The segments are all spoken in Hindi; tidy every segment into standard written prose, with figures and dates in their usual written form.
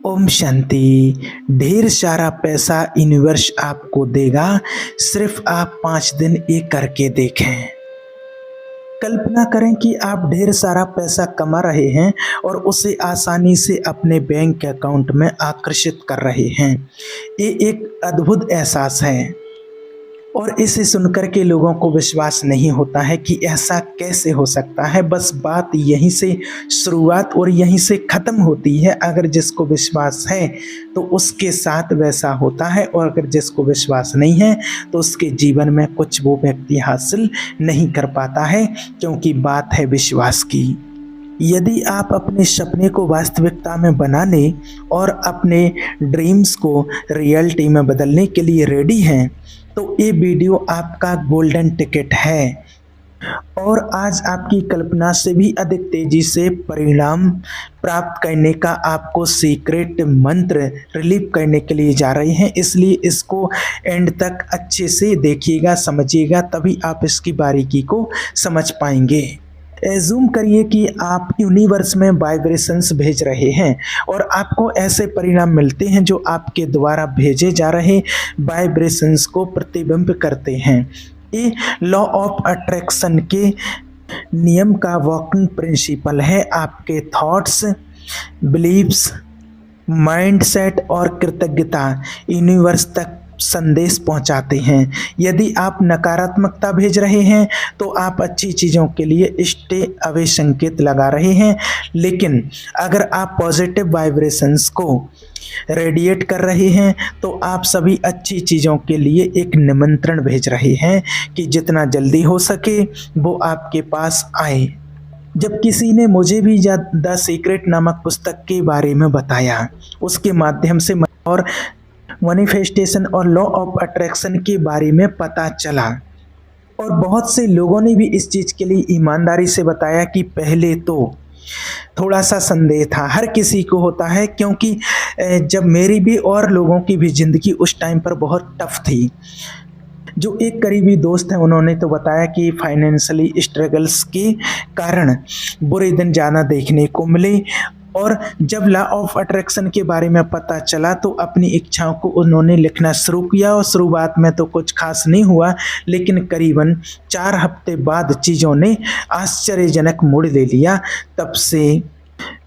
ओम शांति। ढेर सारा पैसा यूनिवर्स आपको देगा, सिर्फ आप 5 दिन ये करके देखें। कल्पना करें कि आप ढेर सारा पैसा कमा रहे हैं और उसे आसानी से अपने बैंक अकाउंट में आकर्षित कर रहे हैं। ये एक अद्भुत एहसास है और इसे सुनकर के लोगों को विश्वास नहीं होता है कि ऐसा कैसे हो सकता है। बस बात यहीं से शुरुआत और यहीं से ख़त्म होती है। अगर जिसको विश्वास है तो उसके साथ वैसा होता है, और अगर जिसको विश्वास नहीं है तो उसके जीवन में कुछ वो व्यक्ति हासिल नहीं कर पाता है, क्योंकि बात है विश्वास की। यदि आप अपने सपने को वास्तविकता में बनाने और अपने ड्रीम्स को रियलिटी में बदलने के लिए रेडी हैं, तो ये वीडियो आपका गोल्डन टिकट है और आज आपकी कल्पना से भी अधिक तेजी से परिणाम प्राप्त करने का आपको सीक्रेट मंत्र रिलीव करने के लिए जा रहे हैं। इसलिए इसको एंड तक अच्छे से देखिएगा, समझिएगा, तभी आप इसकी बारीकी को समझ पाएंगे। एज्यूम करिए कि आप यूनिवर्स में वाइब्रेशंस भेज रहे हैं और आपको ऐसे परिणाम मिलते हैं जो आपके द्वारा भेजे जा रहे वाइब्रेशंस को प्रतिबिंब करते हैं। ये लॉ ऑफ अट्रैक्शन के नियम का वर्किंग प्रिंसिपल है। आपके थॉट्स, बिलीव्स, माइंडसेट और कृतज्ञता यूनिवर्स तक संदेश पहुंचाते हैं। यदि आप नकारात्मकता भेज रहे हैं तो आप अच्छी चीज़ों के लिए स्टे अवे संकेत लगा रहे हैं, लेकिन अगर आप पॉजिटिव वाइब्रेशंस को रेडिएट कर रहे हैं तो आप सभी अच्छी चीज़ों के लिए एक निमंत्रण भेज रहे हैं कि जितना जल्दी हो सके वो आपके पास आए। जब किसी ने मुझे भी द सीक्रेट नामक पुस्तक के बारे में बताया, उसके माध्यम से और मैनिफेस्टेशन और लॉ ऑफ अट्रैक्शन के बारे में पता चला, और बहुत से लोगों ने भी इस चीज़ के लिए ईमानदारी से बताया कि पहले तो थोड़ा सा संदेह था, हर किसी को होता है, क्योंकि जब मेरी भी और लोगों की भी ज़िंदगी उस टाइम पर बहुत टफ थी। जो एक करीबी दोस्त हैं उन्होंने तो बताया कि फाइनेंशियली स्ट्रगल्स के कारण बुरे दिन ज़्यादा देखने को मिले, और जब लॉ ऑफ अट्रैक्शन के बारे में पता चला तो अपनी इच्छाओं को उन्होंने लिखना शुरू किया। और शुरुआत में तो कुछ खास नहीं हुआ, लेकिन करीबन 4 हफ्ते बाद चीज़ों ने आश्चर्यजनक मोड़ ले लिया। तब से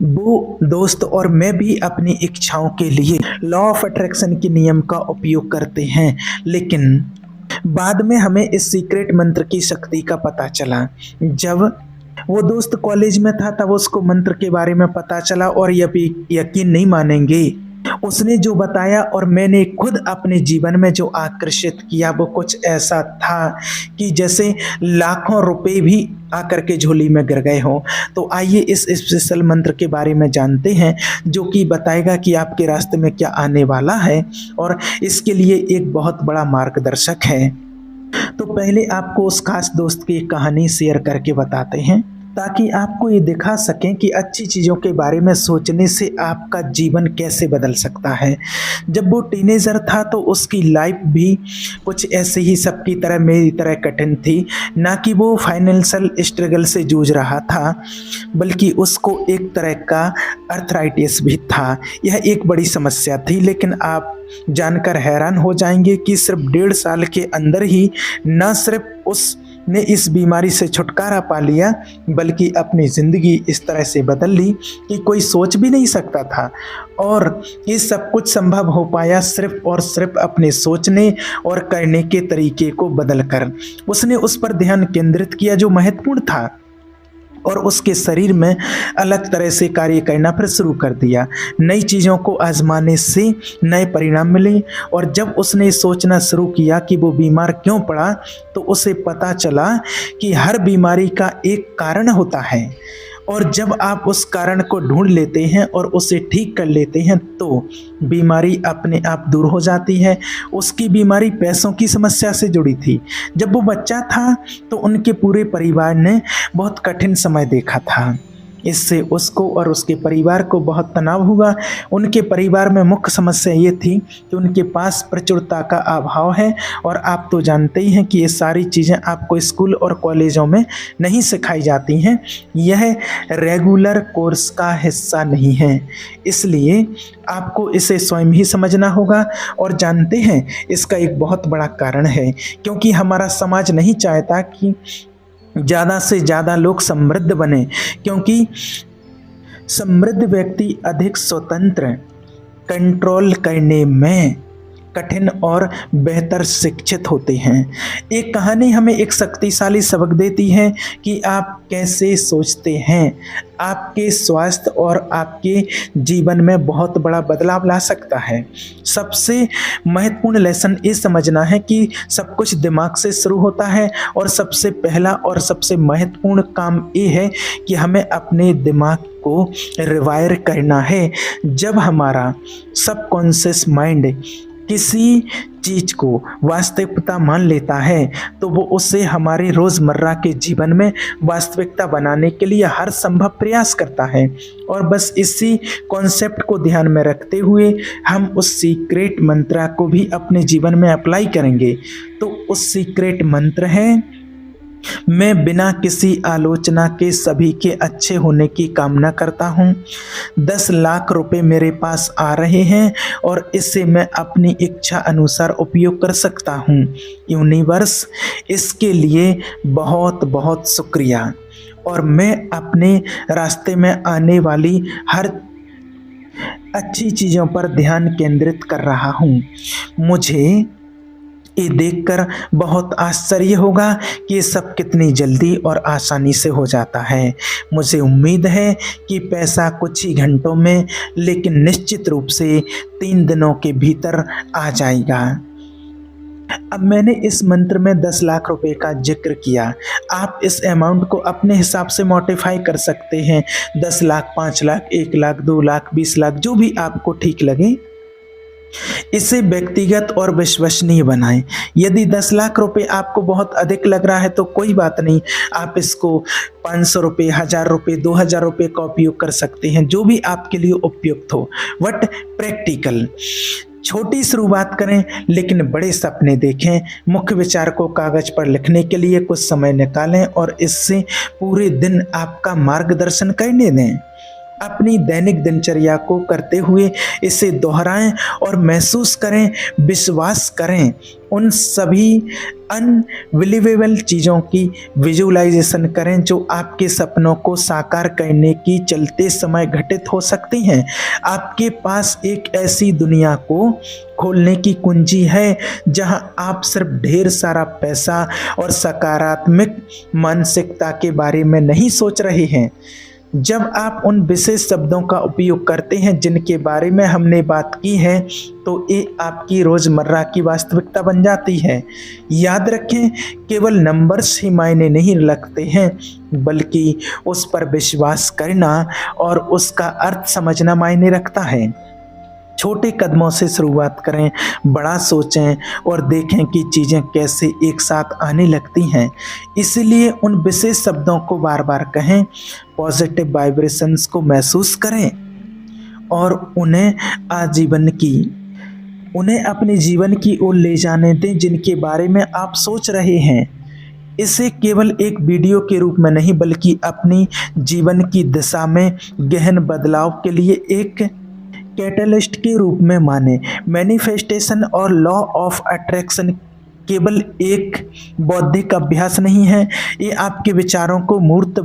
वो दोस्त और मैं भी अपनी इच्छाओं के लिए लॉ ऑफ अट्रैक्शन के नियम का उपयोग करते हैं, लेकिन बाद में हमें इस सीक्रेट मंत्र की शक्ति का पता चला। जब वो दोस्त कॉलेज में था तब उसको मंत्र के बारे में पता चला, और यकीन नहीं मानेंगे, उसने जो बताया और मैंने खुद अपने जीवन में जो आकर्षित किया वो कुछ ऐसा था कि जैसे लाखों रुपए भी आकर के झोली में गिर गए हों। तो आइए इस स्पेशल मंत्र के बारे में जानते हैं, जो कि बताएगा कि आपके रास्ते में क्या आने वाला है, और इसके लिए एक बहुत बड़ा मार्गदर्शक है। तो पहले आपको उस खास दोस्त की कहानी शेयर करके बताते हैं, ताकि आपको ये दिखा सकें कि अच्छी चीज़ों के बारे में सोचने से आपका जीवन कैसे बदल सकता है। जब वो टीनेजर था तो उसकी लाइफ भी कुछ ऐसे ही सबकी तरह मेरी तरह कठिन थी। ना कि वो फाइनेंशियल स्ट्रगल से जूझ रहा था, बल्कि उसको एक तरह का अर्थराइटिस भी था। यह एक बड़ी समस्या थी, लेकिन आप जानकर हैरान हो जाएंगे कि सिर्फ 1.5 साल के अंदर ही न सिर्फ उसने इस बीमारी से छुटकारा पा लिया, बल्कि अपनी ज़िंदगी इस तरह से बदल ली कि कोई सोच भी नहीं सकता था। और ये सब कुछ संभव हो पाया सिर्फ और सिर्फ अपने सोचने और करने के तरीके को बदलकर। उसने उस पर ध्यान केंद्रित किया जो महत्वपूर्ण था, और उसके शरीर में अलग तरह से कार्य करना फिर शुरू कर दिया। नई चीज़ों को आजमाने से नए परिणाम मिले, और जब उसने सोचना शुरू किया कि वो बीमार क्यों पड़ा, तो उसे पता चला कि हर बीमारी का एक कारण होता है, और जब आप उस कारण को ढूंढ लेते हैं और उसे ठीक कर लेते हैं तो बीमारी अपने आप दूर हो जाती है। उसकी बीमारी पैसों की समस्या से जुड़ी थी। जब वो बच्चा था तो उनके पूरे परिवार ने बहुत कठिन समय देखा था, इससे उसको और उसके परिवार को बहुत तनाव हुआ। उनके परिवार में मुख्य समस्या ये थी कि उनके पास प्रचुरता का अभाव है, और आप तो जानते ही हैं कि ये सारी चीज़ें आपको स्कूल और कॉलेजों में नहीं सिखाई जाती हैं। यह रेगुलर कोर्स का हिस्सा नहीं है, इसलिए आपको इसे स्वयं ही समझना होगा। और जानते हैं इसका एक बहुत बड़ा कारण है, क्योंकि हमारा समाज नहीं चाहता कि ज़्यादा से ज़्यादा लोग समृद्ध बने, क्योंकि समृद्ध व्यक्ति अधिक स्वतंत्र, कंट्रोल करने में कठिन और बेहतर शिक्षित होते हैं। एक कहानी हमें एक शक्तिशाली सबक देती है कि आप कैसे सोचते हैं आपके स्वास्थ्य और आपके जीवन में बहुत बड़ा बदलाव ला सकता है। सबसे महत्वपूर्ण लेसन ये समझना है कि सब कुछ दिमाग से शुरू होता है, और सबसे पहला और सबसे महत्वपूर्ण काम ये है कि हमें अपने दिमाग को रिवायर करना है। जब हमारा सबकॉन्शियस माइंड किसी चीज़ को वास्तविकता मान लेता है तो वो उसे हमारे रोज़मर्रा के जीवन में वास्तविकता बनाने के लिए हर संभव प्रयास करता है। और बस इसी कॉन्सेप्ट को ध्यान में रखते हुए हम उस सीक्रेट मंत्र को भी अपने जीवन में अप्लाई करेंगे। तो उस सीक्रेट मंत्र है, मैं बिना किसी आलोचना के सभी के अच्छे होने की कामना करता हूँ। 10 लाख रुपए मेरे पास आ रहे हैं और इसे मैं अपनी इच्छा अनुसार उपयोग कर सकता हूँ। यूनिवर्स, इसके लिए बहुत बहुत शुक्रिया। और मैं अपने रास्ते में आने वाली हर अच्छी चीज़ों पर ध्यान केंद्रित कर रहा हूँ। मुझे ये देखकर बहुत आश्चर्य होगा कि ये सब कितनी जल्दी और आसानी से हो जाता है। मुझे उम्मीद है कि पैसा कुछ ही घंटों में, लेकिन निश्चित रूप से 3 दिनों के भीतर आ जाएगा। अब मैंने इस मंत्र में 10 लाख रुपए का जिक्र किया। आप इस अमाउंट को अपने हिसाब से मॉडिफाई कर सकते हैं। 10 लाख, 5 लाख, 1 लाख, 2 लाख, 20 लाख, जो भी आपको ठीक लगे। इसे व्यक्तिगत और विश्वसनीय बनाएं। यदि 10 लाख रुपए आपको बहुत अधिक लग रहा है तो कोई बात नहीं, आप इसको 500 रुपये, 1000 रुपये, 2000 रुपये का उपयोग कर सकते हैं, जो भी आपके लिए उपयुक्त हो। बट प्रैक्टिकल, छोटी शुरुआत करें लेकिन बड़े सपने देखें। मुख्य विचार को कागज पर लिखने के लिए कुछ समय निकालें और इससे पूरे दिन आपका मार्गदर्शन करने दें। अपनी दैनिक दिनचर्या को करते हुए इसे दोहराएं और महसूस करें, विश्वास करें। उन सभी अनबिलीवेबल चीज़ों की विजुअलाइजेशन करें जो आपके सपनों को साकार करने की चलते समय घटित हो सकती हैं। आपके पास एक ऐसी दुनिया को खोलने की कुंजी है जहां आप सिर्फ ढेर सारा पैसा और सकारात्मक मानसिकता के बारे में नहीं सोच रहे हैं। जब आप उन विशेष शब्दों का उपयोग करते हैं जिनके बारे में हमने बात की है, तो ये आपकी रोज़मर्रा की वास्तविकता बन जाती है। याद रखें, केवल नंबर्स ही मायने नहीं रखते हैं, बल्कि उस पर विश्वास करना और उसका अर्थ समझना मायने रखता है। छोटे कदमों से शुरुआत करें, बड़ा सोचें और देखें कि चीज़ें कैसे एक साथ आने लगती हैं। इसलिए उन विशेष शब्दों को बार बार कहें, पॉजिटिव वाइब्रेशंस को महसूस करें और उन्हें अपने जीवन की ओर ले जाने दें जिनके बारे में आप सोच रहे हैं। इसे केवल एक वीडियो के रूप में नहीं, बल्कि अपनी जीवन की दिशा में गहन बदलाव के लिए एक कैटलिस्ट के रूप में माने। मैनिफेस्टेशन और लॉ ऑफ अट्रैक्शन केवल एक बौद्धिक अभ्यास नहीं है, ये आपके विचारों को मूर्त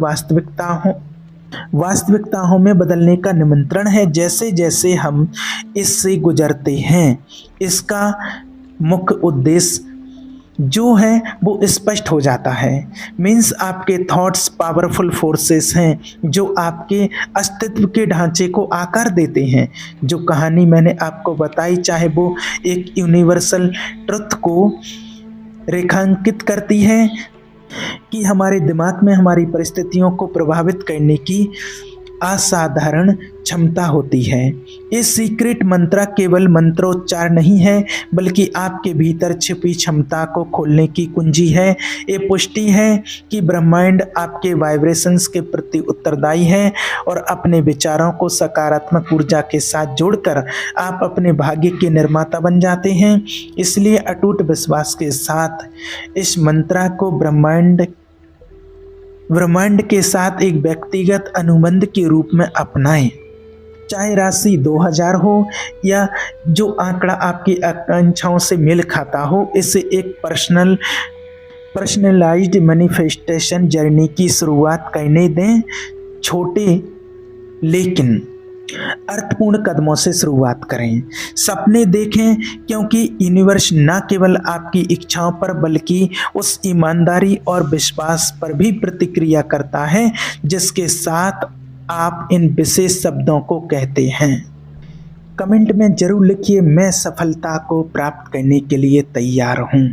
वास्तविकताओं में बदलने का निमंत्रण है। जैसे जैसे हम इससे गुजरते हैं, इसका मुख्य उद्देश्य जो है वो स्पष्ट हो जाता है। मीन्स आपके थॉट्स पावरफुल फोर्सेस हैं जो आपके अस्तित्व के ढांचे को आकार देते हैं। जो कहानी मैंने आपको बताई, चाहे वो एक यूनिवर्सल ट्रुथ को रेखांकित करती है कि हमारे दिमाग में हमारी परिस्थितियों को प्रभावित करने की असाधारण क्षमता होती है। ये सीक्रेट मंत्र केवल मंत्रोच्चार नहीं है, बल्कि आपके भीतर छिपी क्षमता को खोलने की कुंजी है। ये पुष्टि है कि ब्रह्मांड आपके वाइब्रेशंस के प्रति उत्तरदायी है और अपने विचारों को सकारात्मक ऊर्जा के साथ जोड़कर आप अपने भाग्य के निर्माता बन जाते हैं। इसलिए अटूट विश्वास के साथ इस मंत्र को ब्रह्मांड के साथ एक व्यक्तिगत अनुबंध के रूप में अपनाएं। चाहे राशि 2000 हो या जो आंकड़ा आपकी आकांक्षाओं से मेल खाता हो, इससे एक पर्सनलाइज्ड मैनिफेस्टेशन जर्नी की शुरुआत करने दें। छोटे लेकिन अर्थपूर्ण कदमों से शुरुआत करें। सपने देखें, क्योंकि यूनिवर्स न केवल आपकी इच्छाओं पर बल्कि उस ईमानदारी और विश्वास पर भी प्रतिक्रिया करता है जिसके साथ आप इन विशेष शब्दों को कहते हैं। कमेंट में जरूर लिखिए, मैं सफलता को प्राप्त करने के लिए तैयार हूँ।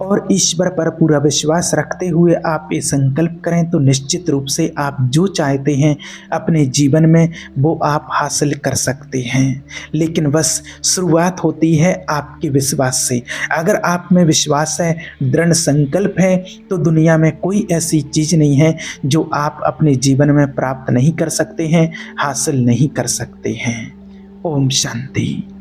और ईश्वर पर पूरा विश्वास रखते हुए आप ये संकल्प करें तो निश्चित रूप से आप जो चाहते हैं अपने जीवन में वो आप हासिल कर सकते हैं। लेकिन बस शुरुआत होती है आपके विश्वास से। अगर आप में विश्वास है, दृढ़ संकल्प है, तो दुनिया में कोई ऐसी चीज़ नहीं है जो आप अपने जीवन में प्राप्त नहीं कर सकते हैं, हासिल नहीं कर सकते हैं। ओम शांति।